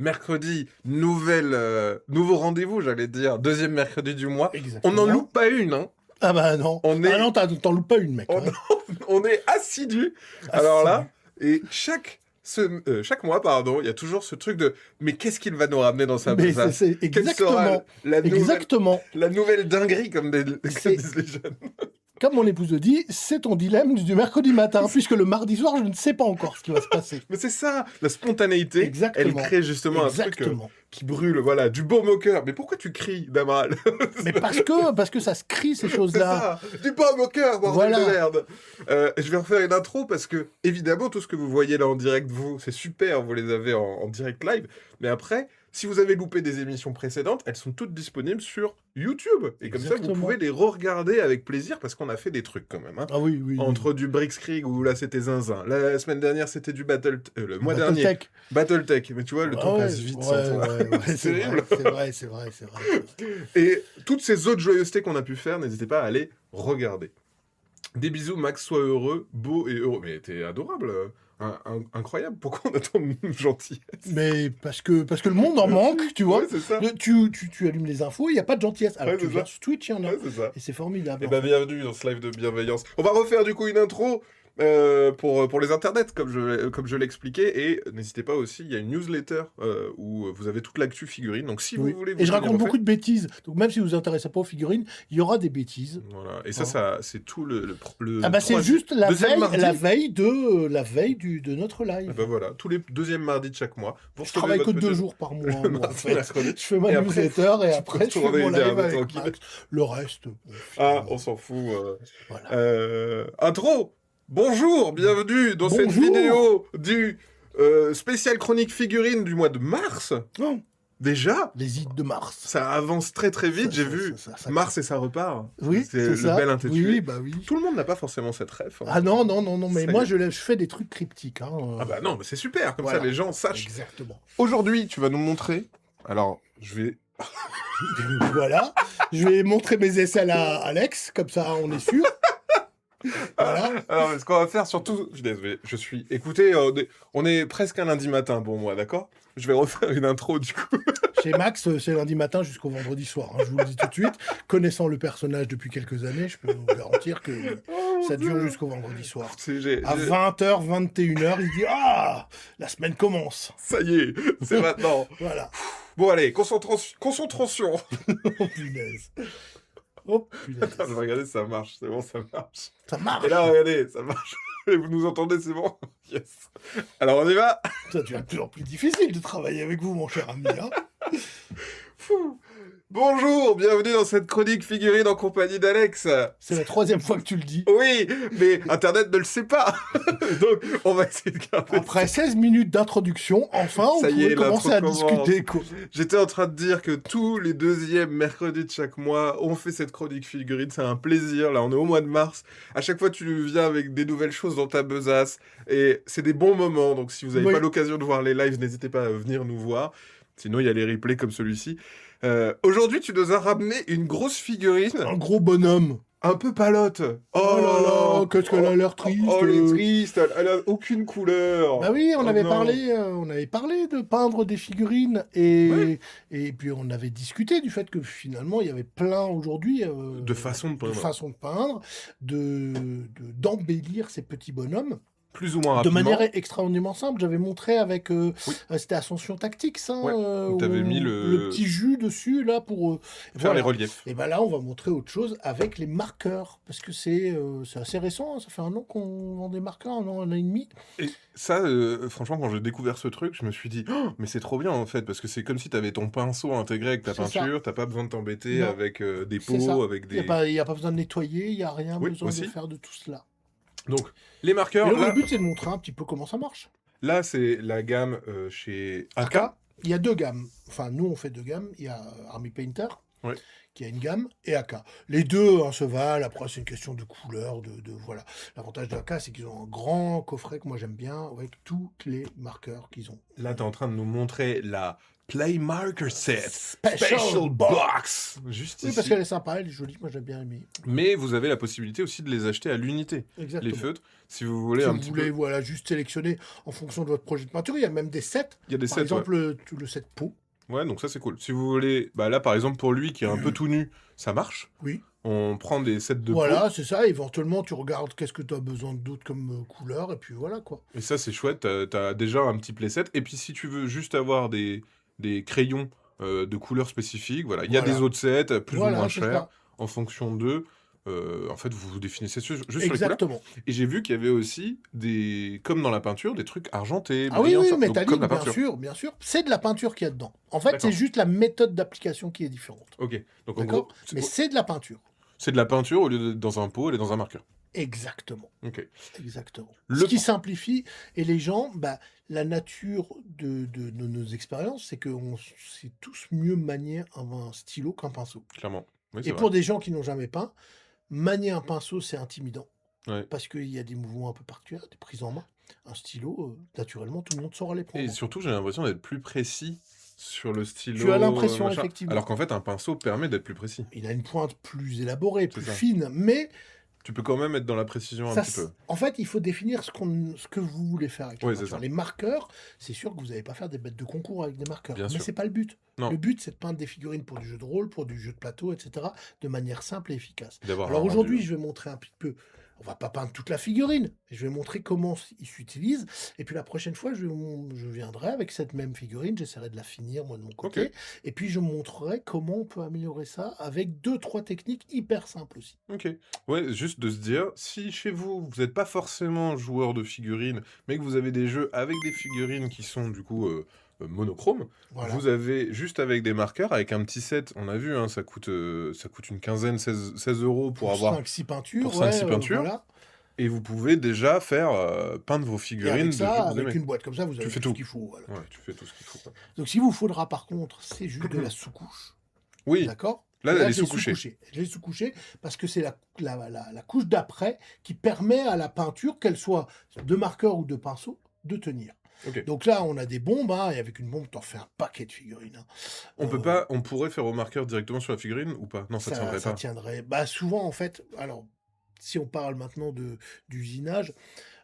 mercredi, nouveau rendez-vous, j'allais dire, deuxième mercredi du mois. Exactement. On n'en loupe pas une, hein. Ah bah non. Ah non, t'en loupes pas une, mec. On, hein. on est assidus. Alors là, et chaque mois, pardon, il y a toujours ce truc de mais qu'est-ce qu'il va nous ramener dans sa Mais besace? c'est Quelle sera exactement. la Exactement. nouvelle dinguerie, comme disent les jeunes. Comme mon épouse le dit, c'est ton dilemme du mercredi matin, puisque le mardi soir, je ne sais pas encore ce qui va se passer. Mais c'est ça, la spontanéité, Exactement. elle crée justement un truc qui brûle, voilà, du baume au cœur. Mais pourquoi tu cries, Damal? Mais parce que ça se crie, ces C'est choses-là. ça, du baume au cœur, bordel Voilà. de merde. Je vais refaire une intro parce que, évidemment, tout ce que vous voyez là en direct, c'est super, vous les avez en direct live. Mais après, si vous avez loupé des émissions précédentes, elles sont toutes disponibles sur YouTube. Et comme ça, vous Exactement. pouvez les re-regarder avec plaisir parce qu'on a fait des trucs quand même. Hein. Ah oui, oui. Entre du Brickskrieg où là c'était zinzin. La semaine dernière c'était du le mois dernier. Battletech. Battletech. Mais tu vois, le temps Ouais, passe vite ouais, sans toi. ouais, C'est terrible. C'est vrai. Et toutes ces autres joyeusetés qu'on a pu faire, n'hésitez pas à aller regarder. Des bisous, Max, sois heureux, beau et heureux. Mais t'es adorable, incroyable. Pourquoi on attend une gentillesse? Mais parce que le monde en manque, tu vois. Ouais, c'est ça. Tu allumes les infos, il n'y a pas de gentillesse. Alors Ouais, tu c'est viens ça. sur Twitch, il y en a. Ouais, c'est ça. Et c'est formidable. Et ben bienvenue dans ce live de bienveillance. On va refaire du coup une intro pour les internets, comme je l'expliquais. Et n'hésitez pas aussi, il y a une newsletter où vous avez toute l'actu figurine. Donc si Oui. vous voulez... Et je raconte beaucoup de bêtises. Donc même si vous vous intéressez pas aux figurines, il y aura des bêtises. Voilà. Et ça c'est tout le Ah bah c'est juste la deuxième mardi. veille de notre live. Et ben voilà, tous les deuxième mardis de chaque mois. Vous Je travaille que 2 jours par mois, moi, en fait. mercredi. Je fais ma Et après, newsletter et après je fais retourner mon live derrière, avec tranquille. Max. Le reste, bon, Ah, finalement, on s'en fout. voilà. Intro. Bonjour, bienvenue dans cette Bonjour. vidéo du spécial chronique figurine du mois de mars. Oh, Déjà, les hits de Mars. ça avance très très vite. Ça, J'ai ça, vu ça. Mars et ça repart. Oui, c'est le ça. bel intitulé. Oui, bah oui. Tout le monde n'a pas forcément cette ref. Hein. Ah non, mais Ça moi y est. je fais des trucs cryptiques. Hein. Ah bah non, mais c'est super, comme Voilà. ça les gens sachent. Exactement. Aujourd'hui, tu vas nous montrer. Alors, je vais. Voilà. Je vais montrer mes aisselles à Alex, comme ça on est sûr. Voilà. Alors, ce qu'on va faire surtout. Je suis désolé, je suis. Écoutez, on est presque un lundi matin pour moi, d'accord? Je vais refaire une intro du coup. Chez Max, c'est lundi matin jusqu'au vendredi soir. Hein, je vous le dis tout de suite. Connaissant le personnage depuis quelques années, je peux vous garantir que ça dure jusqu'au vendredi soir. À 20h, 21h, il dit « Ah, la semaine commence !» Ça y est, c'est maintenant. Voilà. Bon, allez, concentration. Oh punaise. Oh punaise. Attends, je vais regarder si ça marche. C'est bon, ça marche. Ça marche. Et là, regardez, ça marche. Et vous nous entendez, c'est bon? Yes. Alors, on y va? Ça devient de plus en plus difficile de travailler avec vous, mon cher ami. Hein. Fou. Bonjour, bienvenue dans cette chronique figurine en compagnie d'Alex. C'est la 3e fois que tu le dis. Oui, mais Internet ne le sait pas. Donc, on va essayer de garder. Après 16 minutes d'introduction, enfin, on Ça y pouvait est, commencer l'intro à commence. discuter. Quoi. J'étais en train de dire que tous les deuxièmes mercredis de chaque mois, on fait cette chronique figurine. C'est un plaisir. Là, on est au mois de mars. À chaque fois, tu viens avec des nouvelles choses dans ta besace. Et c'est des bons moments. Donc, si vous n'avez Oui. pas l'occasion de voir les lives, n'hésitez pas à venir nous voir. Sinon, il y a les replays comme celui-ci. Aujourd'hui, tu nous as ramené une grosse figurine. Un gros bonhomme. Un peu palote. Oh là là, qu'est-ce qu'elle a l'air triste. Oh, elle est triste. Elle a aucune couleur. Bah oui, on Oh avait non. parlé de peindre des figurines et, Ouais. et puis on avait discuté du fait que finalement il y avait plein aujourd'hui De façons de peindre. de peindre, d'embellir ces petits bonhommes. Plus ou moins De rapidement. manière extraordinairement simple, j'avais montré avec c'était Ascension Tactics, hein, Ouais, où t'avais mis le petit jus dessus là pour faire les reliefs. Et ben là, on va montrer autre chose avec les marqueurs parce que c'est assez récent, hein, ça fait un an qu'on vend des marqueurs, un an et demi. Et ça, franchement, quand j'ai découvert ce truc, je me suis dit, oh, mais c'est trop bien en fait, parce que c'est comme si t'avais ton pinceau intégré avec ta C'est peinture, t'as pas besoin de t'embêter Non. avec des C'est ça. pots, avec Il des. n'y a pas besoin de nettoyer, il n'y a rien Oui, besoin aussi. de faire de tout cela. Donc, les marqueurs, Et donc, là, le but, c'est de montrer un petit peu comment ça marche. là c'est la gamme chez AK. Il y a 2 gammes. Enfin, nous, on fait 2 gammes. Il y a Army Painter, Ouais. qui a une gamme, et AK. Les deux se valent. Après, c'est une question de couleur, voilà. L'avantage de AK, c'est qu'ils ont un grand coffret que moi j'aime bien, avec tous les marqueurs qu'ils ont. Là, t'es en train de nous montrer la Play Marker Set Special Box. Juste Oui, ici. parce qu'elle est sympa, elle est jolie, moi j'ai bien aimé. Mais vous avez la possibilité aussi de les acheter à l'unité. Exactement. Les feutres, Si vous voulez Si un vous petit voulez, peu... voilà, juste sélectionner en fonction de votre projet de peinture, il y a même des sets. Il y a des Par sets, exemple, le set peau. Ouais, donc ça, c'est cool. Si vous voulez... Bah là, par exemple, pour lui qui est un peu tout nu, ça marche. Oui. On prend des sets de peau. Voilà, c'est ça. Éventuellement, tu regardes qu'est-ce que tu as besoin d'autre comme couleur, et puis voilà, quoi. Et ça, c'est chouette. T'as déjà un petit playset. Et puis, si tu veux juste avoir des crayons de couleurs spécifiques, voilà. Il y a des Voilà. autres sets, plus ou Voilà, moins c'est chers, ça. en fonction d'eux. En fait, vous définissez juste sur les couleurs. Exactement. Et j'ai vu qu'il y avait aussi des, comme dans la peinture, des trucs argentés, Ah oui, brillants, oui, ça. Donc, comme métallique, la bien peinture. sûr, bien sûr. C'est de la peinture qu'il y a dedans. En fait, D'accord. c'est juste la méthode d'application qui est différente. Ok. Donc, en D'accord? gros, Mais c'est de la peinture. c'est de la peinture au lieu d'être dans un pot, elle est dans un marqueur. Exactement. Ok. Exactement. Le Ce qui pro- simplifie, et les gens, bah, la nature de nos expériences, c'est qu'on sait tous mieux manier un stylo qu'un pinceau. Clairement. Oui, c'est Et vrai. pour des gens qui n'ont jamais peint, manier un pinceau, c'est intimidant. Ouais. Parce qu'il y a des mouvements un peu particuliers, des prises en main. Un stylo, naturellement, tout le monde saura les prendre. Et surtout, j'ai l'impression d'être plus précis sur le stylo. Tu as l'impression, machin. effectivement. Alors qu'en fait, un pinceau permet d'être plus précis. Il a une pointe plus élaborée, C'est plus ça. fine, mais Tu peux quand même être dans la précision un ça, petit peu. en fait, il faut définir ce que vous voulez faire avec la Oui, c'est peinture. ça. Les marqueurs, c'est sûr que vous n'allez pas faire des bêtes de concours avec des marqueurs. Bien Mais sûr. c'est pas le but. Non. Le but, c'est de peindre des figurines pour du jeu de rôle, pour du jeu de plateau, etc., de manière simple et efficace. D'avoir Alors un aujourd'hui, rendu. je vais montrer un petit peu. On va pas peindre toute la figurine, mais je vais montrer comment il s'utilise. Et puis la prochaine fois, je viendrai avec cette même figurine, j'essaierai de la finir moi de mon côté. Ok. Et puis je montrerai comment on peut améliorer ça avec 2-3 techniques hyper simples aussi. Ok. Ouais, juste de se dire, si chez vous, vous n'êtes pas forcément joueur de figurines, mais que vous avez des jeux avec des figurines qui sont du coup monochromes, Voilà. vous avez juste avec des marqueurs, avec un petit set, on a vu, hein, ça coûte une quinzaine, 16 €, pour avoir 5-6 peintures, pour 5-6 ouais, peintures. voilà. Et vous pouvez déjà faire peindre vos Et figurines avec de jeux ça, que vous avec aimez. une boîte comme ça, vous Tu avez fais tout tout. ce qu'il faut. Voilà. Ouais, tu fais tout ce qu'il faut, quoi. Donc, ce qu'il vous faudra par contre, c'est juste de la sous-couche. Oui, D'accord? là, Et elle est je l'ai sous-couchée. sous-couchée. Je l'ai sous-couchée parce que c'est la couche d'après qui permet à la peinture, qu'elle soit de marqueur ou de pinceau, de tenir. Ok. Donc là, on a des bombes, hein, et avec une bombe, t'en fais un paquet de figurines. Hein. On pourrait faire au marqueur directement sur la figurine ou pas? Non, ça tiendrait Ça pas. tiendrait. Bah, souvent, en fait, alors, si on parle maintenant d'usinage,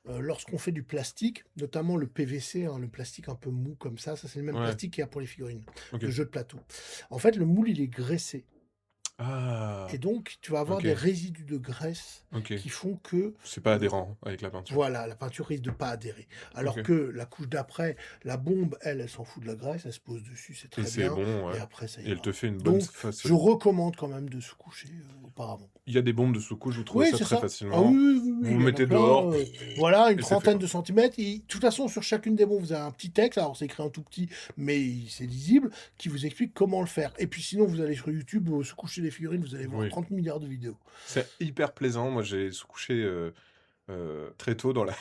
lorsqu'on fait du plastique, notamment le PVC, hein, le plastique un peu mou comme ça c'est le même Ouais. plastique qu'il y a pour les figurines Ok. de jeux de plateau. En fait, le moule, il est graissé. Ah, Et donc, tu vas avoir ok. des résidus de graisse ok. qui font que, C'est pas adhérent avec la peinture. voilà, la peinture risque de pas adhérer. Alors Ok. que la couche d'après, la bombe, elle s'en fout de la graisse, elle se pose dessus, c'est Et très c'est bien. bon, Et ouais. après, ça Et elle ira. te fait une bonne Donc, face. je recommande quand même de se coucher auparavant. Il y a des bombes de sous-couche, vous trouvez Oui, ça c'est très ça. Ah facilement. oui, oui, oui, Vous il y en vous a mettez plein, dehors. voilà, une et c'est fait, trentaine quoi. de centimètres. De toute façon, sur chacune des bombes, vous avez un petit texte, alors c'est écrit en tout petit, mais c'est lisible, qui vous explique comment le faire. Et puis sinon, vous allez sur YouTube, se coucher des figurines, vous allez voir Oui. 30 milliards de vidéos. C'est hyper plaisant. Moi, j'ai sous-couché très tôt dans la vie.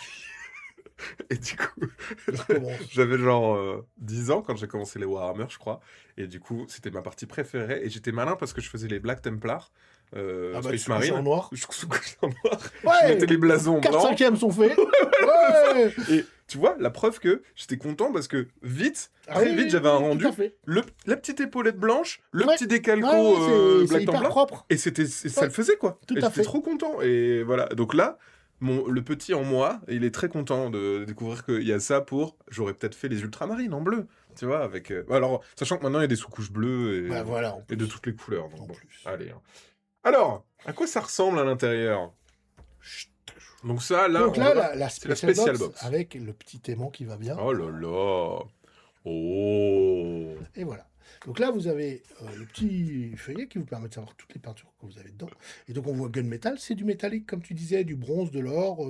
Et du coup, Je recommence. j'avais genre 10 ans quand j'ai commencé les Warhammer, je crois. Et du coup, c'était ma partie préférée. Et j'étais malin parce que je faisais les Black Templars, Ah bah, tu Space se couches en Marine. noir. Je sous-couchais en noir. Je Ouais, mettais les blasons 4 blancs. cinquièmes sont faits. Ouais. Et tu vois, la preuve que j'étais content parce que vite, Ah très oui, vite, oui, j'avais un oui, rendu. tout à fait. La petite épaulette blanche, le Ouais. petit décalco Ouais, c'est Black hyper Templar. propre. Et ça Ouais, le faisait, quoi. tout Et à j'étais fait. trop content. Et voilà. Donc là, le petit en moi, il est très content de découvrir qu'il y a ça pour. J'aurais peut-être fait les ultramarines en bleu. Tu vois, avec. Alors, sachant que maintenant, il y a des sous-couches bleues Bah voilà, en et de plus. toutes les couleurs. Donc, En bon, plus. allez. Hein. Alors, à quoi ça ressemble à l'intérieur? Donc, ça, là, Donc on là, va- la c'est la special special box, box. avec le petit aimant qui va bien. Oh là là. Oh. Et voilà. Donc là, vous avez le petit feuillet qui vous permet de savoir toutes les peintures que vous avez dedans. Et donc on voit gunmetal, c'est du métallique, comme tu disais, du bronze, de l'or,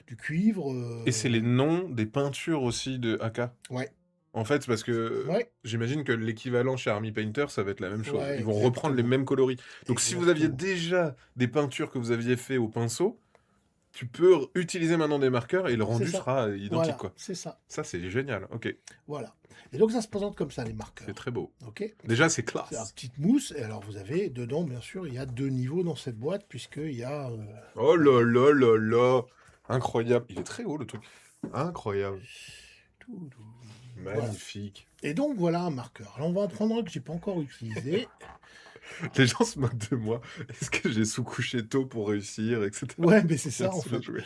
du cuivre. Et c'est les noms des peintures aussi de AK. Ouais, En fait, parce que ouais, j'imagine que l'équivalent chez Army Painter, ça va être la même chose. ouais, Ils vont reprendre les exactement. mêmes coloris. Donc si vous aviez Exactement. déjà des peintures que vous aviez fait au pinceau, tu peux utiliser maintenant des marqueurs et le C'est rendu ça. sera identique, Voilà, quoi. c'est ça. Ça, c'est génial. Ok, Voilà. Et donc ça se présente comme ça, les c'est marqueurs. très beau. Ok. Déjà, c'est C'est la classe. petite mousse. Et alors vous avez dedans, bien sûr, il y a 2 niveaux dans cette boîte, puisqu'il y a. Oh là là là là. Incroyable. Il est très haut, le truc. Incroyable. tout. Voilà. Magnifique. Et donc voilà un marqueur. Alors on va en prendre un que j'ai pas encore utilisé. Les gens se moquent de moi. Est-ce que j'ai sous-couché tôt pour réussir, etc. Ouais, mais c'est ça, en Merci de fait. jouer.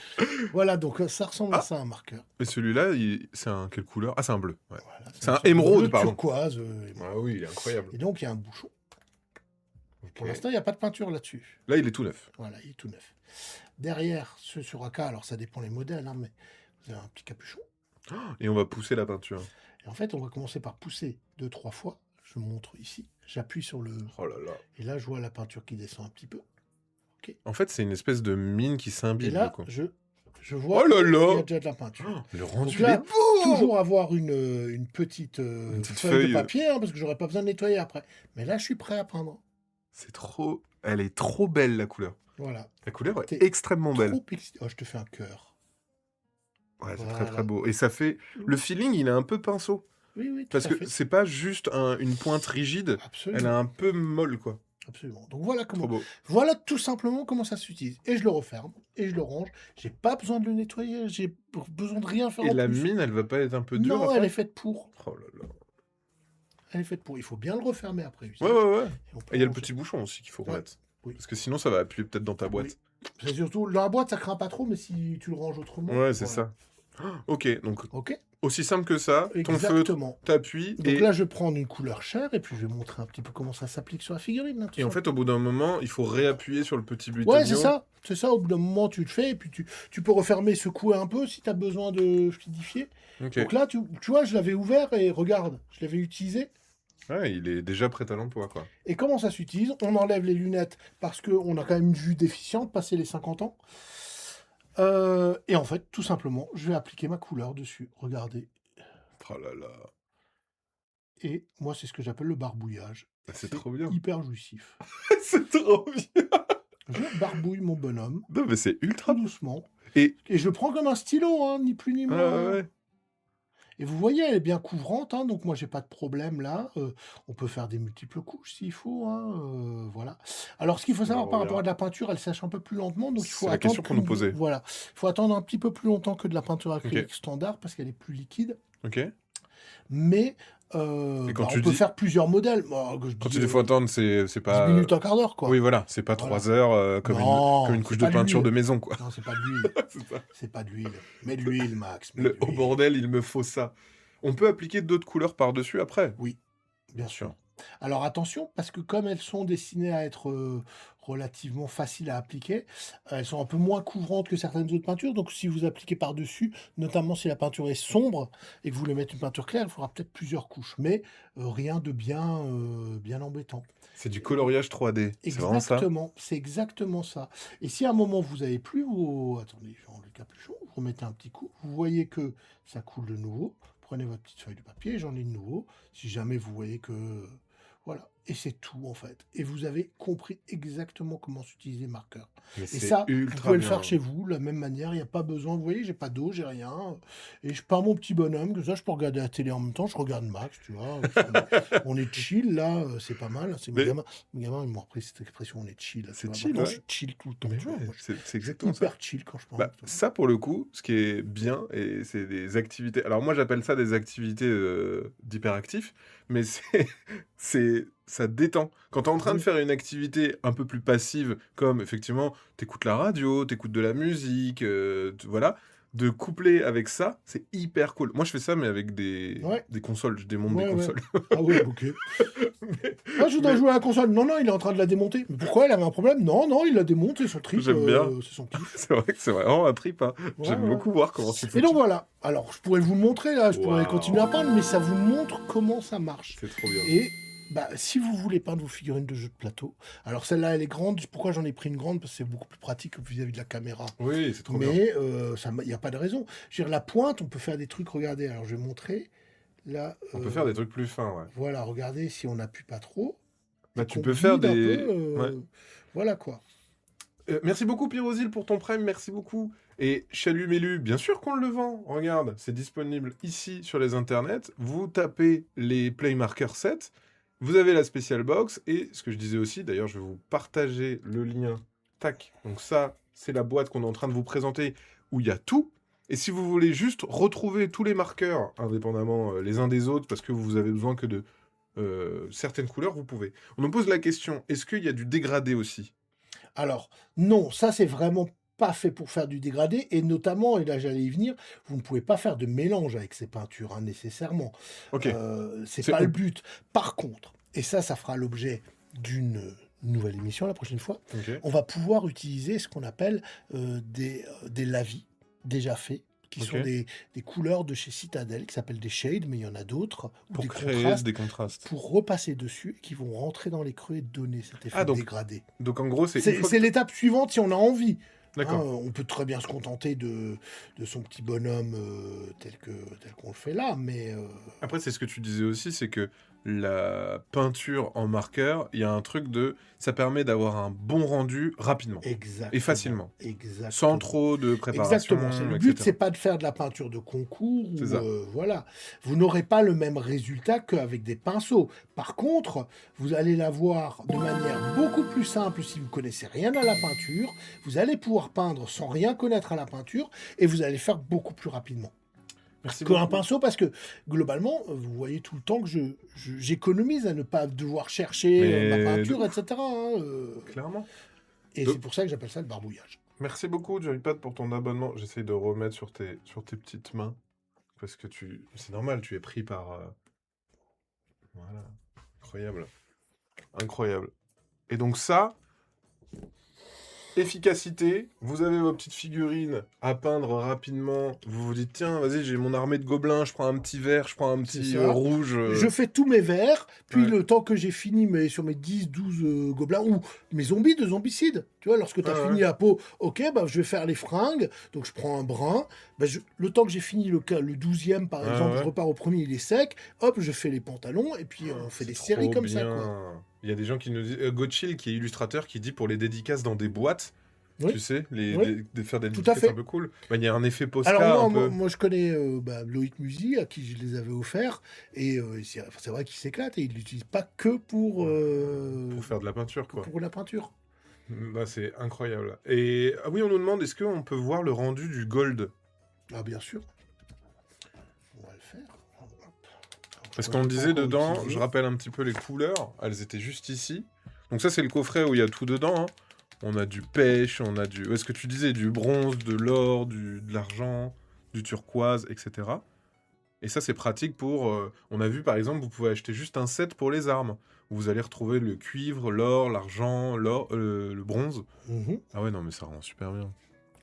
Voilà, donc ça ressemble à Ah, ça, un marqueur. mais celui-là, c'est un quelle couleur? Ah, c'est un bleu. Ouais. Voilà, C'est un sorte de émeraude, bleu pardon. turquoise. Ah oui, il est incroyable. Et donc, il y a un bouchon. Pour Ok. l'instant, il n'y a pas de peinture là-dessus. Là, il est tout neuf. Voilà, il est tout neuf. Derrière ce Suraca, alors ça dépend les modèles, hein, mais vous avez un petit capuchon. Et on va pousser la peinture. Et en fait, on va commencer par pousser 2-3 fois. Je montre ici. J'appuie sur le... Oh là là. Et là, je vois la peinture qui descend un petit peu. Ok. En fait, c'est une espèce de mine qui Et s'imbibe. là, Quoi. je vois Oh là qu'il y là a déjà de la peinture. Le rendu, Donc il là, est beau toujours avoir une petite, petite feuille de feuille. papier, hein, parce que j'aurais pas besoin de nettoyer après. Mais là, je suis prêt à peindre. C'est trop... Elle est trop belle, la couleur. Voilà. La couleur est T'es extrêmement belle. Trop excité. Oh, je te fais un cœur. Ouais, c'est très Voilà. très beau. Et ça fait... Le feeling, il est un peu pinceau. Oui, oui, tout Parce à que fait. c'est pas juste une pointe rigide. Elle est Absolument. un peu molle, quoi. Absolument. Donc voilà Trop comment. beau. Voilà tout simplement comment ça s'utilise. Et je le referme. Et je le range. J'ai pas besoin de le nettoyer. J'ai besoin de rien faire Et en la plus. mine, elle va pas être un peu dure Non, après elle est faite pour. Oh là là. Elle est faite pour. Il faut bien le refermer après usage. Ouais, ouais, ouais. Et on peut Et il y a le ranger. petit bouchon aussi qu'il faut Ouais. remettre. Oui. Parce que sinon, ça va appuyer peut-être dans ta boîte. Oui. C'est surtout, dans la boîte, ça craint pas trop, mais si tu le ranges autrement. Ouais, c'est voilà. ça. Ok, donc Ok. aussi simple que ça. Ton feutre, Exactement. t'appuies. Donc Et, là, je vais prendre une couleur chère et puis je vais montrer un petit peu comment ça s'applique sur la figurine. Hein, tout et en ça. fait, au bout d'un moment, il faut réappuyer sur le petit butonio. Ouais, c'est ça. C'est ça. Au bout d'un moment, tu le fais et puis tu peux refermer, secouer un peu si tu as besoin de fluidifier. Ok. Donc là, tu vois, je l'avais ouvert et regarde, je l'avais utilisé. Ouais, il est déjà prêt à l'emploi, quoi. Et comment ça s'utilise? On enlève les lunettes parce qu'on a quand même une vue déficiente, passé les 50 ans. Et en fait, tout simplement, je vais appliquer ma couleur dessus. Regardez. Oh là là. Et moi, c'est ce que j'appelle le barbouillage. C'est trop bien. Hyper jouissif. C'est trop bien. Je barbouille mon bonhomme. Non, mais c'est ultra Tout doucement. Et je le prends comme un stylo, hein, ni plus ni moins. ouais. Et vous voyez, elle est bien couvrante, hein, donc moi, j'ai pas de problème là. On peut faire des multiples couches s'il faut. Hein, voilà. Alors, ce qu'il faut savoir on par rapport verra. à de la peinture, elle sèche un peu plus lentement, donc il faut C'est la attendre. question qu'on nous posait. Voilà. Il faut attendre un petit peu plus longtemps que de la peinture acrylique Ok. standard parce qu'elle est plus liquide. Ok. Mais Et quand on tu peut dis- faire plusieurs modèles. Moi, que je Quand dis, tu dis faut attendre, c'est 10 pas... minutes, un quart d'heure, quoi. Oui, voilà, c'est pas Voilà. 3 heures comme Non, une c'est couche pas de de peinture l'huile. de maison, quoi. Non, c'est pas de l'huile. C'est ça. C'est pas de l'huile. Mets de l'huile, Max. mets de Au l'huile. bordel, il me faut ça. On peut appliquer d'autres couleurs par-dessus après. Oui, bien sûr. Alors attention, parce que comme elles sont destinées à être relativement faciles à appliquer, elles sont un peu moins couvrantes que certaines autres peintures. Donc si vous appliquez par-dessus, notamment si la peinture est sombre et que vous voulez mettre une peinture claire, il faudra peut-être plusieurs couches. Mais rien de bien embêtant. C'est du coloriage 3D. C'est vraiment ça. Exactement, c'est exactement ça. Et si à un moment vous avez plus vos... Attendez, j'enlève le capuchon, vous remettez un petit coup, vous voyez que ça coule de nouveau, prenez votre petite feuille de papier, j'en ai de nouveau, si jamais vous voyez que... Voilà, et c'est tout en fait. Et vous avez compris exactement comment s'utiliser les marqueurs. Mais Et c'est ça, vous ultra pouvez le bien. faire chez vous, de la même manière, il n'y a pas besoin, vous voyez, j'ai pas d'eau, j'ai rien. Et je peins mon petit bonhomme, comme ça je peux regarder la télé en même temps, je regarde Max, tu vois. On est chill là, c'est pas mal. C'est Mais- mes gamins, ils m'ont repris cette expression, on est chill. C'est tu vois. chill, Maintenant, ouais. je suis chill tout le temps. Mais tu vois. ouais, Moi, je c'est suis exactement ça. hyper chill quand je peins. Bah, ça, pour le coup, ce qui est bien, et c'est des activités... Alors moi, j'appelle ça des activités d'hyperactifs, mais ça détend. Quand tu es en train de faire une activité un peu plus passive, comme effectivement, t'écoutes la radio, t'écoutes de la musique, voilà, de coupler avec ça, c'est hyper cool. Moi, je fais ça, mais avec des consoles. Je démonte des Ouais, ouais. consoles. Ah oui, ok. Ah, je voudrais jouer à la console. Non, non, il est en train de la démonter. Mais pourquoi? Il avait un problème? Non, non, il la démonte, c'est son trip. J'aime bien. C'est son kiff. C'est vrai que c'est vraiment un trip. Hein. Ouais, J'aime ouais. beaucoup voir comment c'est Et foutu. donc voilà. Alors, je pourrais vous le montrer là, je pourrais Waouh. continuer à peindre, mais ça vous montre comment ça marche. C'est trop bien. Et bah, si vous voulez peindre vos figurines de jeux de plateau, alors celle-là, elle est grande. Pourquoi j'en ai pris une grande? Parce que c'est beaucoup plus pratique vis-à-vis de la caméra. Oui, c'est trop bien. Mais il n'y a pas de raison. Je veux dire, la pointe, on peut faire des trucs, regardez, alors je vais montrer. Là, On peut faire des trucs plus fins, ouais. voilà, regardez, si on n'appuie pas trop. Bah, tu qu'on peux faire guide un des... peu, Ouais. Voilà quoi. Merci beaucoup Pyrosile pour ton prime, merci beaucoup. Et Chalut Mélu, bien sûr qu'on le vend. Regarde, c'est disponible ici sur les internets. Vous tapez les Play Marker 7, vous avez la Special Box, et ce que je disais aussi, d'ailleurs je vais vous partager le lien. Tac, donc ça, c'est la boîte qu'on est en train de vous présenter, où il y a tout. Et si vous voulez juste retrouver tous les marqueurs, indépendamment les uns des autres, parce que vous avez besoin que de certaines couleurs, vous pouvez. On nous pose la question, est-ce qu'il y a du dégradé aussi? Alors, non, ça, c'est vraiment pas fait pour faire du dégradé et notamment, et là, j'allais y venir, vous ne pouvez pas faire de mélange avec ces peintures, hein, nécessairement. Ok. C'est C'est pas le on- but. Par contre, et ça fera l'objet d'une nouvelle émission la prochaine fois, Ok. on va pouvoir utiliser ce qu'on appelle des lavis déjà faits, qui Ok. sont des couleurs de chez Citadel, qui s'appellent des shades, mais il y en a d'autres, ou Pour des créer contrastes, des contrastes. pour repasser dessus, et qui vont rentrer dans les creux et donner cet effet Ah, donc, dégradé. donc en gros, c'est une C'est fois c'est que... l'étape suivante si on a envie. Hein, D'accord. on peut très bien se contenter de son petit bonhomme tel qu'on le fait là, mais Après, c'est ce que tu disais aussi, c'est que la peinture en marqueur, il y a un truc de... Ça permet d'avoir un bon rendu rapidement et exactement, facilement, sans exactement. trop de Exactement. Le préparation, but, c'est etc. pas de faire de la peinture de concours C'est ou ça. voilà. Vous n'aurez pas le même résultat qu'avec des pinceaux. Par contre, vous allez l'avoir de manière beaucoup plus simple si vous connaissez rien à la peinture. Vous allez pouvoir peindre sans rien connaître à la peinture et vous allez faire beaucoup plus rapidement Merci qu'un beaucoup. pinceau parce que globalement, vous voyez tout le temps que j'économise à ne pas devoir chercher ma Mais de peinture, ouf, etc. Hein, clairement. et Donc, c'est pour ça que j'appelle ça le barbouillage. merci beaucoup, Joypad, pour ton abonnement. J'essaye de remettre sur tes petites mains. Parce que c'est normal, tu es pris par... Voilà. Incroyable. Incroyable. Et donc ça, efficacité, vous avez vos petites figurines à peindre rapidement. Vous vous dites, tiens, vas-y, j'ai mon armée de gobelins, je prends un petit vert, je prends un C'est petit ça. rouge. Je fais tous mes verres, puis Ouais. le temps que j'ai fini sur mes 10, 12 gobelins, ou mes zombies de zombicide, tu vois, lorsque tu as Ouais, ouais. fini la peau, ok, bah, je vais faire les fringues, donc je prends un brun, bah, le temps que j'ai fini le 12e, par Ouais, exemple, je ouais. repars au premier, il est sec, hop, je fais les pantalons, et puis on fait C'est des séries trop comme ça, quoi. bien. Il y a des gens qui nous disent... Gochill, qui est illustrateur, qui dit pour les dédicaces dans des boîtes, tu Oui, sais, oui, de faire des tout à dédicaces un fait. peu cool. Bah, il y a un effet Alors Posca un peu moi, je connais Loïc Musy, à qui je les avais offerts, et c'est vrai qu'il s'éclate, et il l'utilise pas que pour faire de la peinture, quoi. pour la peinture. Bah, c'est incroyable. Et ah oui, on nous demande, est-ce qu'on peut voir le rendu du gold? Ah, bien sûr. On va le faire. Hop. Parce Moi, je qu'on l'ai pas disait encore dedans, je utilisé. rappelle un petit peu les couleurs, elles étaient juste ici. Donc ça, c'est le coffret où il y a tout dedans, hein. On a du pêche, on a du... Est-ce que tu disais du bronze, de l'or, de l'argent, du turquoise, etc. Et ça, c'est pratique pour... on a vu, par exemple, vous pouvez acheter juste un set pour les armes, où vous allez retrouver le cuivre, l'or, l'argent, le bronze. Mhm. Ah ouais, non, mais ça rend super bien.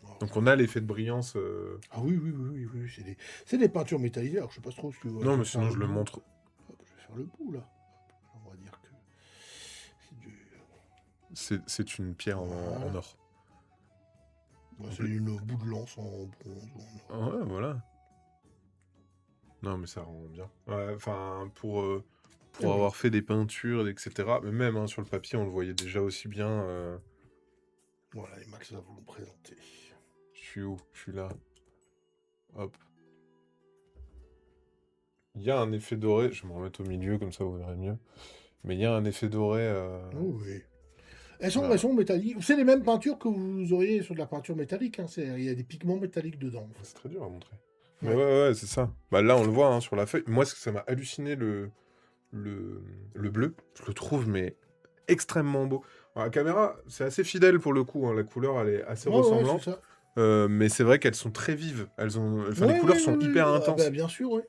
Alors, Donc on a l'effet de brillance... ah oui, oui. C'est des peintures métallisées. Alors, je sais pas trop ce que Non, je mais vais faire sinon, le je le bout. montre. Hop, je vais faire le bout, là. On va dire que c'est du... C'est une pierre Voilà. en or. Ouais, c'est une bout de lance en bronze. Ah ouais, voilà. Non, mais ça rend bien. Ouais, enfin, Eh pour oui. avoir fait des peintures, etc. Mais même hein, sur le papier, on le voyait déjà aussi bien. Voilà, et Max va vous le présenter. Je suis où? Je suis là. Hop. Il y a un effet doré. Je vais me remettre au milieu, comme ça vous verrez mieux. Mais il y a un effet doré. Oh oui. Voilà. Elles sont métalliques. C'est les mêmes peintures que vous auriez sur de la peinture métallique. Hein. Il y a des pigments métalliques dedans, en C'est fait. très dur à montrer. Mais Ouais. ouais, c'est ça. Bah là, on le voit hein, sur la feuille. Moi, ça m'a halluciné le bleu. Je le trouve, mais extrêmement beau. Alors, la caméra, c'est assez fidèle pour le coup. Hein. La couleur, elle est assez Ouais, c'est ressemblante. ça. Mais c'est vrai qu'elles sont très vives. Enfin, les Ouais, couleurs sont hyper Ah, bah, intenses. bien sûr, ouais.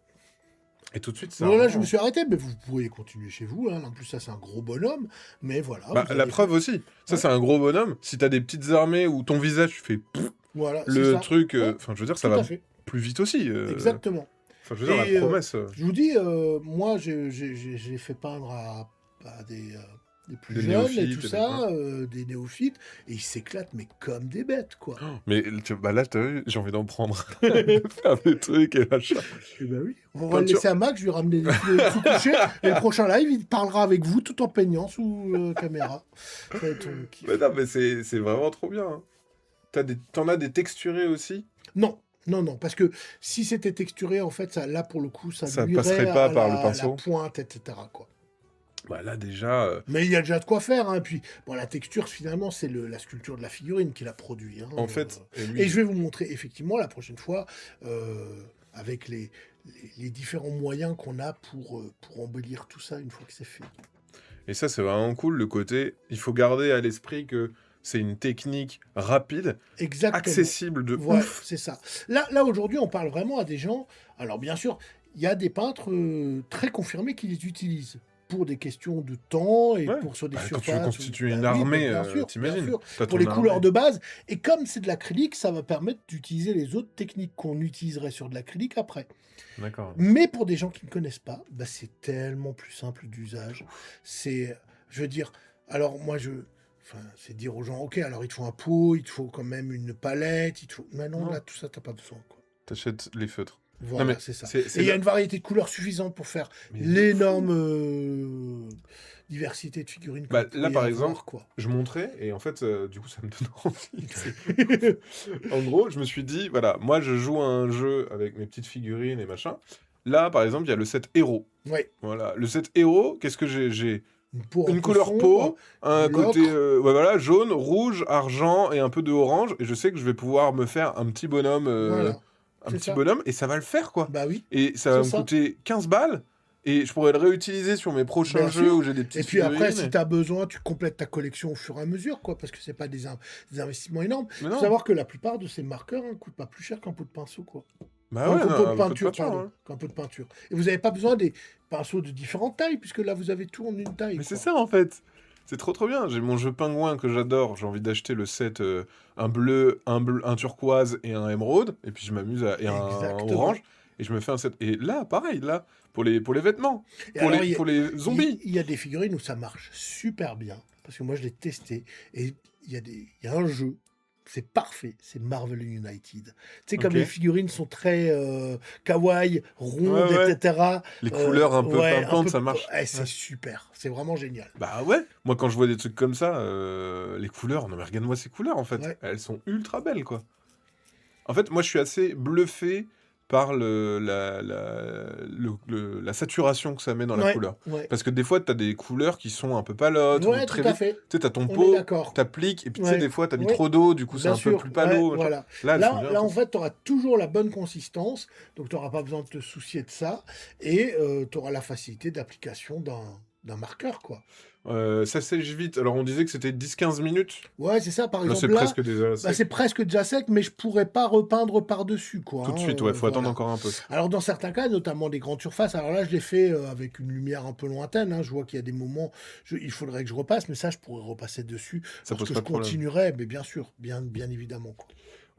Et tout de suite, ça Bon, là, je me rend... suis arrêté, mais vous pouvez continuer chez vous. Hein. En plus, ça, c'est un gros bonhomme. Mais voilà, Bah, vous la allez preuve faire. aussi. Ça, Ouais. c'est un gros bonhomme. Si t'as des petites armées où ton visage, tu fais... pff, Voilà, c'est le ça. truc... Ouais, Enfin, je veux dire, ça tout va à fait. plus vite aussi. Exactement. Enfin, je veux dire, la Et promesse... je vous dis, moi, j'ai fait peindre à des plus des jeunes et néophytes. tout ça, des néophytes, et ils s'éclatent, mais comme des bêtes, quoi. Mais bah là, t'as vu, j'ai envie d'en prendre. De faire des trucs et machin. Eh ben oui. On va le Peinture. laisser à Max, je lui ramener des kilos sous couché, et le prochain live, il parlera avec vous tout en peignant sous caméra. Ça va être ton kiff. Mais non, mais c'est vraiment trop bien. Hein. T'en as des texturés aussi? Non, parce que si c'était texturé, en fait, ça, là, pour le coup, ça Ça nuirait passerait pas à par le la pinceau? pointe, etc., quoi. Bah là, déjà... Mais il y a déjà de quoi faire, hein. Puis, bon, la texture, finalement, c'est la sculpture de la figurine qui la produit. Hein. en fait... Et je vais vous montrer, effectivement, la prochaine fois, avec les différents moyens qu'on a pour embellir tout ça une fois que c'est fait. Et ça, c'est vraiment cool, le côté... Il faut garder à l'esprit que c'est une technique rapide, Exactement. accessible de Ouais, ouf. c'est ça. Là aujourd'hui, on parle vraiment à des gens. Alors, bien sûr, il y a des peintres très confirmés qui les utilisent pour des questions de temps et Ouais. pour sur des Quand surfaces. tu veux constituer une Bah oui, armée, bien sûr, bien t'imagines. sûr. T'as Pour ton les couleurs armée. de base. Et comme c'est de l'acrylique, ça va permettre d'utiliser les autres techniques qu'on utiliserait sur de l'acrylique après. D'accord. Mais pour des gens qui ne connaissent pas, bah, c'est tellement plus simple d'usage. Je veux dire, alors moi c'est dire aux gens, ok, alors il te faut un pot, il te faut quand même une palette, il te faut. Mais non, Non. là tout ça t'as pas besoin, quoi. T'achètes les feutres. Voilà, mais c'est ça. c'est Et il y a là- une variété de couleurs suffisante pour faire Mais de l'énorme diversité de figurines que Bah, vous pourriez là, par avoir, exemple, quoi. je montrais, et en fait, du coup, ça me donne envie. En gros, je me suis dit, voilà, moi, je joue à un jeu avec mes petites figurines et machin. Là, par exemple, il y a le set héros. Ouais. Voilà, le set héros, qu'est-ce que j'ai Peau un une peu couleur sombre, peau, un de l'ocre. côté ouais, voilà, jaune, rouge, argent et un peu de orange. Et je sais que je vais pouvoir me faire un petit bonhomme, Voilà. un C'est petit ça. bonhomme, et ça va le faire, quoi. Bah oui. Et ça va C'est me ça. coûter 15 balles, et je pourrais le réutiliser sur mes prochains Bien jeux sûr. où j'ai des Et petites puis après, figurines. si tu as besoin, tu complètes ta collection au fur et à mesure, quoi, parce que c'est pas des investissements énormes. Mais Il faut non. savoir que la plupart de ces marqueurs ne coûtent pas plus cher qu'un pot de pinceau, quoi. Bah ouais, Qu'un non, pot de un peu de peinture, peinture, pardon. hein. Qu'un pot de peinture. Et vous n'avez pas besoin des pinceaux de différentes tailles, puisque là, vous avez tout en une taille. Mais c'est quoi. ça en fait. C'est trop bien. J'ai mon jeu pingouin que j'adore. J'ai envie d'acheter le set un bleu, un turquoise et un émeraude. Et puis je m'amuse et un Exactement. orange. Et je me fais un set. Et là, pareil, là, pour les vêtements, Et pour alors, les zombies. Il y a des figurines où ça marche super bien, parce que moi, je l'ai testé. Et il y a un jeu, c'est parfait, c'est Marvel United. Tu sais, comme Ok. les figurines sont très kawaii, rondes, Ouais, ouais. etc. Les couleurs un peu ouais, pimpantes, ça marche. c'est Ouais. super, c'est vraiment génial. Bah ouais. Moi, quand je vois des trucs comme ça, les couleurs, non mais regarde-moi ces couleurs en fait. Ouais. Elles sont ultra belles quoi. En fait, moi, je suis assez bluffé par la saturation que ça met dans la Ouais, couleur. ouais. Parce que des fois, t'as des couleurs qui sont un peu palotes, Ouais, ou très tout à vite. fait. Tu sais, t'as ton On est pot, d'accord. t'appliques, et puis tu Ouais, sais, des fois, t'as mis ouais. trop d'eau, du coup, c'est Bien un sûr, peu plus palo. ouais, machin. voilà. Là, elles sont bien. Là, en toutes. fait, tu auras toujours la bonne consistance, donc tu n'auras pas besoin de te soucier de ça, et tu auras la facilité d'application d'un marqueur, quoi. Ça sèche vite. Alors, on disait que c'était 10-15 minutes. Ouais, c'est ça, par Là, c'est exemple, là, presque déjà sec. c'est presque déjà sec, mais je pourrais pas repeindre par-dessus, quoi. Tout de hein, suite, ouais, faut attendre voilà. encore un peu. Alors, dans certains cas, notamment des grandes surfaces, alors là, je l'ai fait avec une lumière un peu lointaine, hein, je vois qu'il y a des moments, il faudrait que je repasse, mais ça, je pourrais repasser dessus, Ça parce pose que pas je de problème. continuerai, mais bien sûr, bien évidemment, quoi.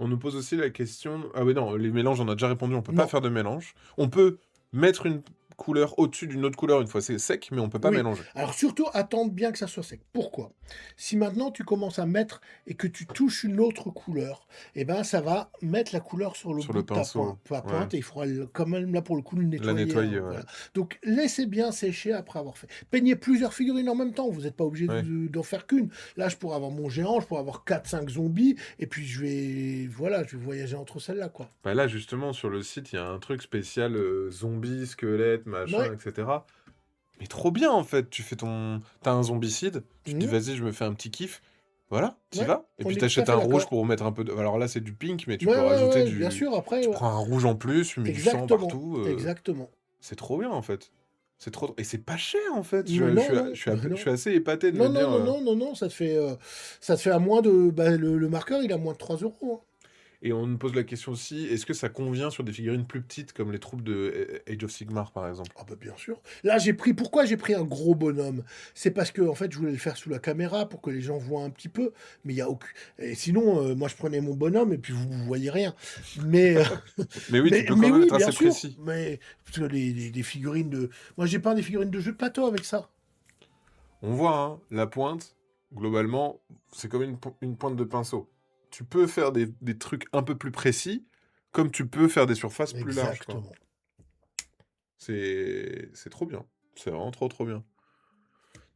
On nous pose aussi la question. Ah oui, non, les mélanges, on a déjà répondu, on peut pas Non. faire de mélange. On peut mettre une couleur au-dessus d'une autre couleur une fois c'est sec, mais on peut pas Oui. mélanger. Alors surtout, attendre bien que ça soit sec. Pourquoi? Si maintenant tu commences à mettre et que tu touches une autre couleur, eh ben ça va mettre la couleur sur le Sur bout le de ta pinceau, pointe et il faudra quand même là pour le coup le nettoyer. nettoyer, hein, ouais. voilà. Donc laissez bien sécher après avoir fait. Peignez plusieurs figurines en même temps, vous n'êtes pas obligé Ouais. d'en faire qu'une. Là je pourrais avoir mon géant, je pourrais avoir 4-5 zombies et puis je vais voyager entre celles-là quoi. Bah là, justement, sur le site, il y a un truc spécial zombie, squelette, machin, Ouais. etc. Mais trop bien, en fait. Tu fais T'as un zombicide, tu te dis, Mhm. vas-y, je me fais un petit kiff. Voilà, t'y Ouais, vas. Et on puis est t'achètes tout à un fait rouge d'accord. pour mettre un peu de... Alors là, c'est du pink, mais tu Ouais, peux ouais, rajouter ouais, bien sûr après. Tu Ouais. prends un rouge en plus, tu mets du sang Exactement. partout. Exactement. C'est trop bien, en fait. C'est trop... Et c'est pas cher, en fait. Non, non, Je suis assez épaté de Non, me non, dire... non, non, non, ça te fait à moins de. Le marqueur, il a moins de 3 euros. hein. Et on me pose la question aussi, est-ce que ça convient sur des figurines plus petites, comme les troupes de Age of Sigmar, par exemple? Ah, bah, bien sûr. Là, pourquoi j'ai pris un gros bonhomme? C'est parce que, en fait, je voulais le faire sous la caméra pour que les gens voient un petit peu. Mais il y a aucun. Et sinon, moi, je prenais mon bonhomme et puis vous voyez rien. Mais. Mais oui, tu peux quand même oui, être bien assez sûr. précis. Mais. Parce que les figurines de. Moi, j'ai peint des figurines de jeux de plateau avec ça. On voit, hein, la pointe, globalement, c'est comme une pointe de pinceau. Tu peux faire des trucs un peu plus précis, comme tu peux faire des surfaces plus larges, quoi. Exactement. C'est trop bien. C'est vraiment trop bien.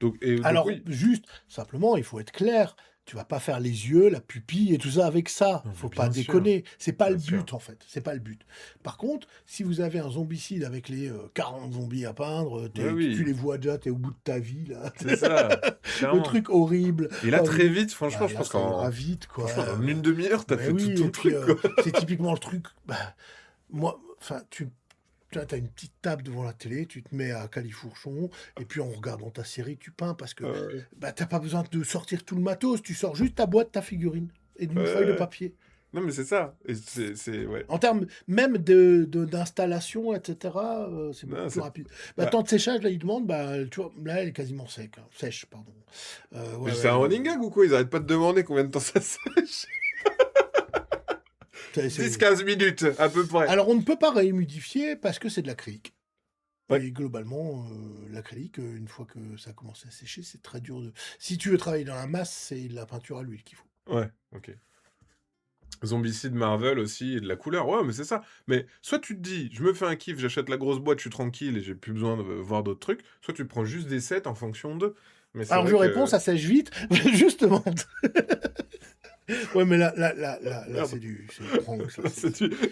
Donc Alors, oui. juste, simplement, il faut être clair. Tu vas pas faire les yeux, la pupille et tout ça avec ça. Non, Faut mais pas bien sûr. déconner. C'est pas Bien le sûr. but, en fait. C'est pas le but. Par contre, si vous avez un zombicide avec les 40 zombies à peindre, Ouais, oui. tu les vois déjà, t'es au bout de ta vie, là. C'est ça, Le clairement. truc horrible. Et là, très horrible. vite, franchement, Bah, je là, pense ça ira qu'en vite, quoi. franchement, en une demi-heure, t'as Mais fait oui, tout et le puis, truc, quoi. c'est typiquement le truc. Bah, moi, enfin, tu as une petite table devant la télé, tu te mets à califourchon, et puis en regardant ta série, tu peins parce que bah, t'as pas besoin de sortir tout le matos, tu sors juste ta boîte, ta figurine, et d'une feuille de papier. Non, mais c'est ça. Et ouais. En termes même d'installation, etc., c'est beaucoup plus rapide. Temps de séchage, là, ils demandent, tu vois, là, elle est quasiment sèche, pardon. C'est un running gag ou quoi? Ils arrêtent pas de demander combien de temps ça sèche. 10-15 minutes, à peu près. Alors, on ne peut pas réhumidifier parce que c'est de l'acrylique. Et globalement, l'acrylique, une fois que ça a commencé à sécher, c'est très dur de... Si tu veux travailler dans la masse, c'est de la peinture à l'huile qu'il faut. Ouais, ok. Zombicide Marvel aussi, et de la couleur, ouais, mais c'est ça. Mais soit tu te dis, je me fais un kiff, j'achète la grosse boîte, je suis tranquille et j'ai plus besoin de voir d'autres trucs, soit tu prends juste des sets en fonction d'eux. Alors je réponds, ça sèche vite, justement. Ouais, mais là c'est du prank.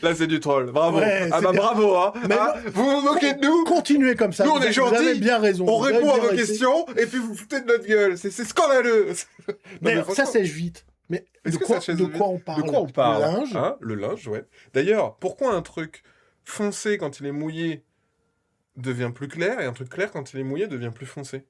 Là, c'est du troll. Bravo. Ouais, bravo, hein. Mais vous vous moquez de nous. Continuez comme ça. Nous, on est gentils. Vous avez bien raison. On répond à vos questions, et puis vous foutez de notre gueule. C'est scandaleux. Mais ça sèche vite. Mais de quoi on parle? De quoi on parle? Le linge. Hein, le linge, ouais. D'ailleurs, pourquoi un truc foncé quand il est mouillé devient plus clair, et un truc clair quand il est mouillé devient plus foncé?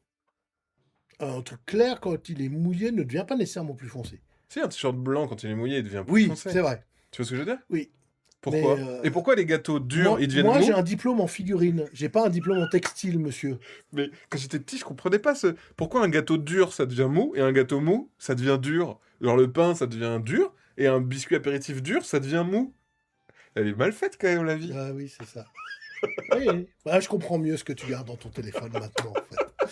Un truc clair quand il est mouillé ne devient pas nécessairement plus foncé. Si, un t-shirt blanc, quand il est mouillé, il devient plus foncé. Oui, c'est vrai. Tu vois ce que je veux dire? Oui. Pourquoi? Et pourquoi les gâteaux durs, ils deviennent mous? Moi, j'ai un diplôme en figurine. J'ai pas un diplôme en textile, monsieur. Mais quand j'étais petit, je comprenais pas pourquoi un gâteau dur, ça devient mou, et un gâteau mou, ça devient dur. Genre le pain, ça devient dur, et un biscuit apéritif dur, ça devient mou. Elle est mal faite, quand même, la vie. Ah oui, c'est ça. Oui. Je comprends mieux ce que tu gardes dans ton téléphone maintenant, en fait.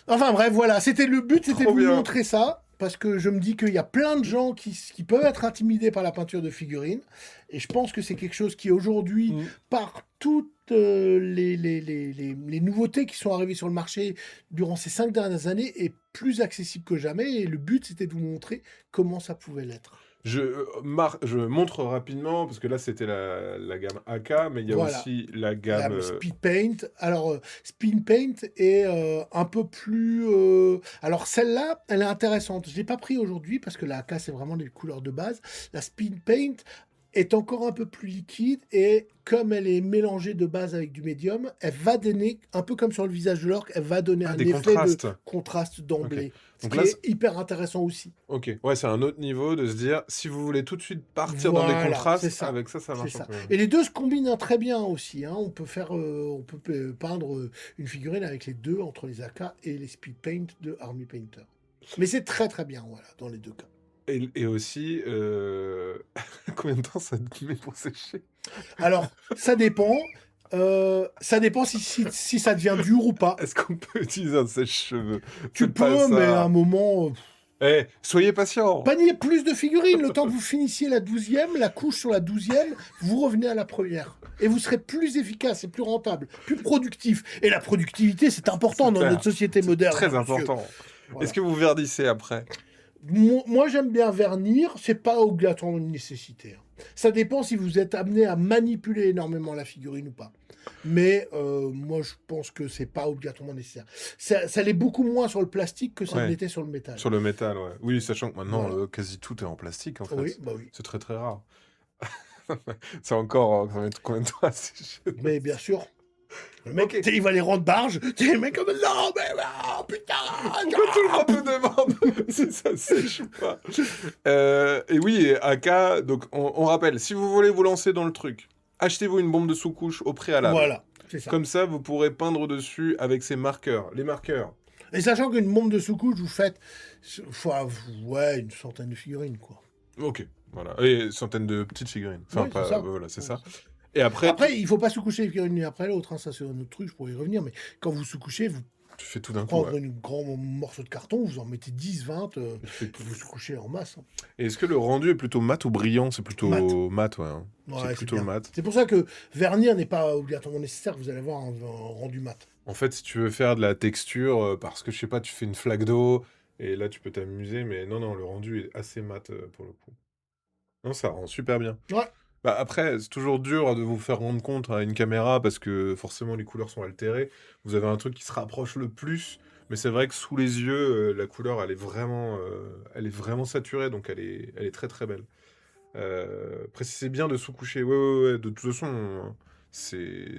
Enfin bref, voilà. Le but, c'était de vous montrer ça. Parce que je me dis qu'il y a plein de gens qui peuvent être intimidés par la peinture de figurines. Et je pense que c'est quelque chose qui, aujourd'hui, par toutes les nouveautés qui sont arrivées sur le marché durant ces 5 dernières années, est plus accessible que jamais. Et le but, c'était de vous montrer comment ça pouvait l'être. Je montre rapidement, parce que là, c'était la gamme AK, mais il y a aussi la gamme... Speed Paint. Alors, Speed Paint est un peu plus... Alors, celle-là, elle est intéressante. Je ne l'ai pas pris aujourd'hui, parce que la AK, c'est vraiment les couleurs de base. La Speed Paint est encore un peu plus liquide, et comme elle est mélangée de base avec du médium, elle va donner, un peu comme sur le visage de l'orque, elle va donner un effet de contraste d'emblée. Okay. Donc là, c'est hyper intéressant aussi. Ok, ouais, c'est un autre niveau de se dire, si vous voulez tout de suite partir dans des contrastes, avec ça marche. Ça. Et les deux se combinent très bien aussi. On peut peindre une figurine avec les deux, entre les AK et les Speed Paint de Army Painter. Mais c'est très très bien, voilà, dans les deux cas. Et aussi, combien de temps ça te met pour sécher? Alors, ça dépend. Ça dépend si ça devient dur ou pas. Est-ce qu'on peut utiliser un sèche-cheveux? Tu peux, mais à un moment... soyez patient. Panier plus de figurines. Le temps que vous finissiez la 12e, la couche sur la 12e, vous revenez à la première. Et vous serez plus efficace et plus rentable, plus productif. Et la productivité, c'est important dans notre société moderne. Très important. Voilà. Est-ce que vous verdissez après? Moi, j'aime bien vernir. C'est pas obligatoirement une nécessité. Ça dépend si vous êtes amené à manipuler énormément la figurine ou pas. Mais moi, je pense que c'est pas obligatoirement nécessaire. Ça l'est beaucoup moins sur le plastique que ça l'était sur le métal. Sur le métal, ouais. Oui, sachant que maintenant, quasi tout est en plastique, en fait. Oui. C'est très, très rare. C'est encore... ça va être combien de temps à sécher? Mais bien sûr. Le mec, il va les rendre barges. Le mec comme non, mais putain. Pourquoi tout le monde me demande si ça sèche ou pas? Et oui, AK, donc on rappelle, si vous voulez vous lancer dans le truc, achetez-vous une bombe de sous-couche au préalable. Voilà, c'est ça. Comme ça, vous pourrez peindre dessus avec ces marqueurs. Les marqueurs. Et sachant qu'une bombe de sous-couche, vous faites une centaine de figurines, quoi. Ok, voilà. Et une centaine de petites figurines. Enfin, voilà, c'est ça. Et après, il ne faut pas sous-coucher une figurine après l'autre. Ça, c'est un autre truc, je pourrais y revenir. Mais quand vous sous-couchez, tu fais tout d'un coup. Prendre un grand morceau de carton, vous en mettez 10, 20, vous sous-couchez en masse. Et est-ce que le rendu est plutôt mat ou brillant? C'est plutôt mat, ouais. C'est plutôt mat. C'est pour ça que vernir n'est pas obligatoirement nécessaire. Vous allez avoir un rendu mat. En fait, si tu veux faire de la texture, parce que, je sais pas, tu fais une flaque d'eau, et là, tu peux t'amuser. Mais non, le rendu est assez mat, pour le coup. Non, ça rend super bien. Ouais. Après, c'est toujours dur de vous faire rendre compte à une caméra parce que forcément les couleurs sont altérées. Vous avez un truc qui se rapproche le plus, mais c'est vrai que sous les yeux, la couleur elle est vraiment saturée, donc elle est très très belle. Précisez bien de sous-coucher. Ouais. De toute façon, c'est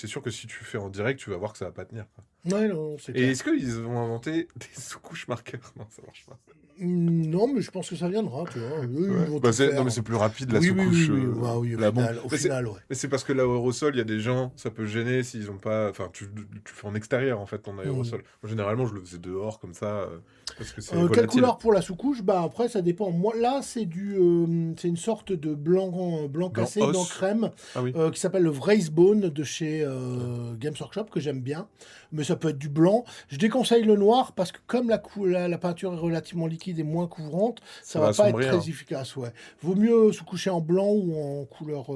sûr que si tu fais en direct, tu vas voir que ça va pas tenir, quoi. Ouais, non, c'est Et clair. est-ce qu'ils ont inventé des sous-couches marqueurs? Non, ça marche pas. Non, mais je pense que ça viendra, tu vois. Eux, ils Ouais. vont Bah, tout faire. non, mais c'est plus rapide la Oui, oui, oui, sous-couche. oui. Bah oui, la bombe. au final, ouais. Mais c'est parce que l'aérosol, il y a des gens, ça peut gêner s'ils ont pas. Enfin, tu fais en extérieur en fait ton aérosol. Moi, généralement, je le faisais dehors comme ça, parce que c'est Quelle volatile. couleur pour la sous-couche? Bah après, ça dépend. Moi, là, c'est c'est une sorte de blanc cassé, os. blanc crème, Ah oui. qui s'appelle le Wraithbone de chez Games Workshop, que j'aime bien. Mais ça peut être du blanc. Je déconseille le noir parce que comme la peinture est relativement liquide et moins couvrante, ça va pas être assombrir. très efficace. Ouais. Vaut mieux sous-coucher en blanc ou en couleur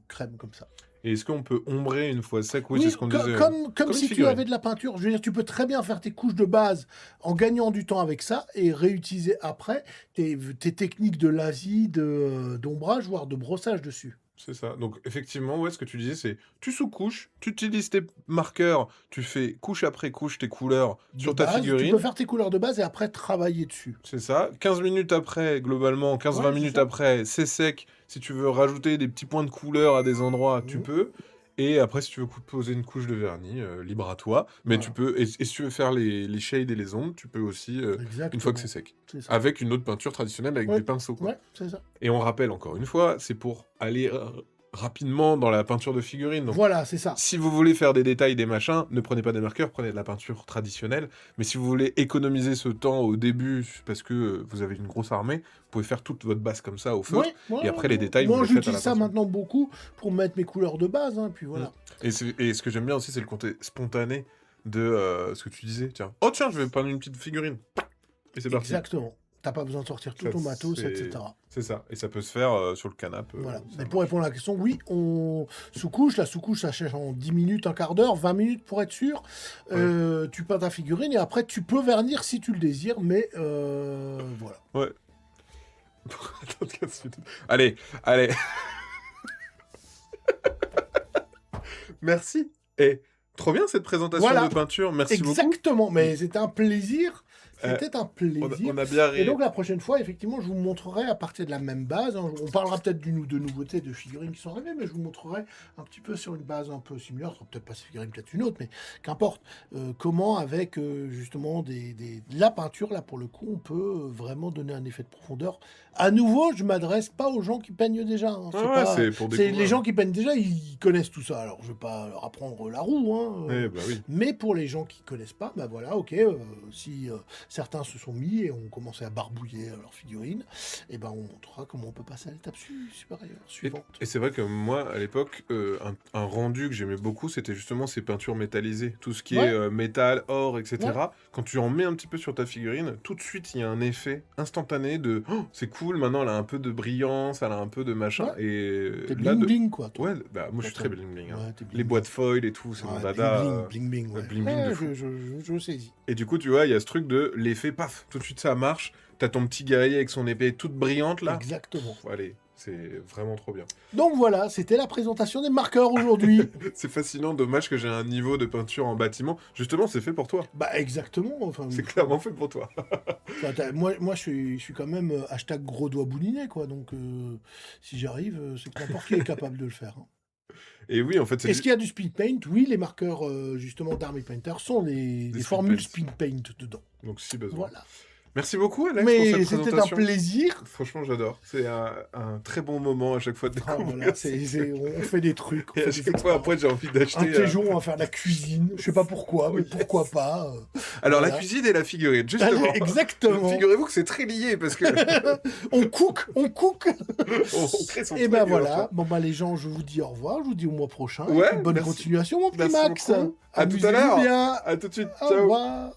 crème comme ça. Et est-ce qu'on peut ombrer une fois sec? Oui, c'est ce qu'on disait. Comme une si tu figurine. avais de la peinture. Je veux dire, tu peux très bien faire tes couches de base en gagnant du temps avec ça et réutiliser après tes techniques de lasis, d'ombrage, voire de brossage dessus. C'est ça. Donc, effectivement, ouais, ce que tu disais, c'est tu sous-couches, tu utilises tes marqueurs, tu fais couche après couche tes couleurs sur ta base, figurine. Tu peux faire tes couleurs de base et après travailler dessus. C'est ça. 15 minutes après, globalement, 15-20 Ouais, minutes c'est ça. après, c'est sec. Si tu veux rajouter des petits points de couleur à des endroits, tu peux. Et après, si tu veux poser une couche de vernis, libre à toi. Mais Voilà. tu peux. Et si tu veux faire les shades et les ombres, tu peux aussi, une fois que c'est sec. C'est ça. Avec une autre peinture traditionnelle avec Ouais. des pinceaux, quoi. Ouais, c'est ça. Et on rappelle encore une fois, c'est pour aller rapidement dans la peinture de figurine. Donc, Voilà, c'est ça. si vous voulez faire des détails, des machins, ne prenez pas des marqueurs, prenez de la peinture traditionnelle. Mais si vous voulez économiser ce temps au début, parce que vous avez une grosse armée, vous pouvez faire toute votre base comme ça au feu. Ouais, et après, les détails, moi, vous les faites à la j'utilise ça peinture. maintenant beaucoup pour mettre mes couleurs de base, hein, puis voilà. Et ce que j'aime bien aussi, c'est le côté spontané de ce que tu disais. Tiens, oh tiens, je vais peindre une petite figurine. Et c'est parti. Exactement. T'as pas besoin de sortir tout ton matos, etc. C'est ça. Et ça peut se faire sur le canapé. Voilà. Mais pour répondre à la question, oui, on sous-couche. La sous-couche, ça cherche en 10 minutes, un quart d'heure, 20 minutes pour être sûr. Tu peins ta figurine et après, tu peux vernir si tu le désires, mais voilà. Ouais. Attends, 15 minutes. Allez. Merci. Et trop bien cette présentation de peinture. Merci beaucoup. Exactement. Mais c'était un plaisir. C'était un plaisir. On a bien ri. Et donc la prochaine fois, effectivement, je vous montrerai à partir de la même base. On parlera peut-être de nouveautés de figurines qui sont arrivées, mais je vous montrerai un petit peu sur une base un peu similaire. Peut-être pas cette figurine, peut-être une autre, mais qu'importe. Comment, avec justement de la peinture, là pour le coup, on peut vraiment donner un effet de profondeur. À nouveau, je m'adresse pas aux gens qui peignent déjà. Hein. C'est pour découvrir. Les gens qui peignent déjà, ils connaissent tout ça. Alors je vais pas leur apprendre la roue. Hein, oui. Mais pour les gens qui connaissent pas, bah voilà, ok. Si certains se sont mis et ont commencé à barbouiller leurs figurines, et ben on montrera comment on peut passer à l'étape supérieure, suivante. Et c'est vrai que moi, à l'époque, un rendu que j'aimais beaucoup, c'était justement ces peintures métallisées. Tout ce qui est métal, or, etc. Ouais. Quand tu en mets un petit peu sur ta figurine, tout de suite, il y a un effet instantané de oh, c'est cool, maintenant elle a un peu de brillance, elle a un peu de machin. Ouais. Et T'es là, bling quoi. Toi. Ouais, bah moi je suis très bling bling. Hein. Ouais, t'es bling Les bling. boîtes foil et tout, c'est mon dada. Bling bling. Ouais. Bling bling de fou. Je saisis. Et du coup, tu vois, il y a ce truc de l'effet, paf, tout de suite ça marche. T'as ton petit guerrier avec son épée toute brillante là. Exactement. Allez, c'est vraiment trop bien. Donc voilà, c'était la présentation des marqueurs aujourd'hui. C'est fascinant, dommage que j'ai un niveau de peinture en bâtiment. Justement, c'est fait pour toi. Bah exactement. Enfin, C'est clairement fait pour toi. enfin, moi je suis quand même hashtag gros doigt bouliné quoi. Donc si j'arrive, c'est que n'importe qui est capable de le faire. Hein. Et oui, en fait, c'est Est-ce qu'il y a du speed paint? Oui, les marqueurs justement d'Army Painter sont des formules speed paint dedans. Donc si besoin. Voilà. Merci beaucoup Alex Mais pour cette c'était un présentation. plaisir. Franchement, j'adore. C'est un très bon moment à chaque fois de Ah, découvrir. voilà, on fait des trucs. Et à chaque fois, après, j'ai envie d'acheter. Un de ces jours, on va faire de la cuisine. Je sais pas pourquoi, mais pourquoi pas. Alors, voilà. la cuisine et la figurine, justement. Exactement. Figurez-vous que c'est très lié parce que. on cook. on crée son Et truc, ben hein, voilà. Bon bah les gens, je vous dis au revoir. Je vous dis au mois prochain. Ouais, Et puis bonne merci. continuation, mon petit Merci Max. beaucoup. À tout à Amusez-vous l'heure. bien. À tout de suite. Au Ciao. revoir.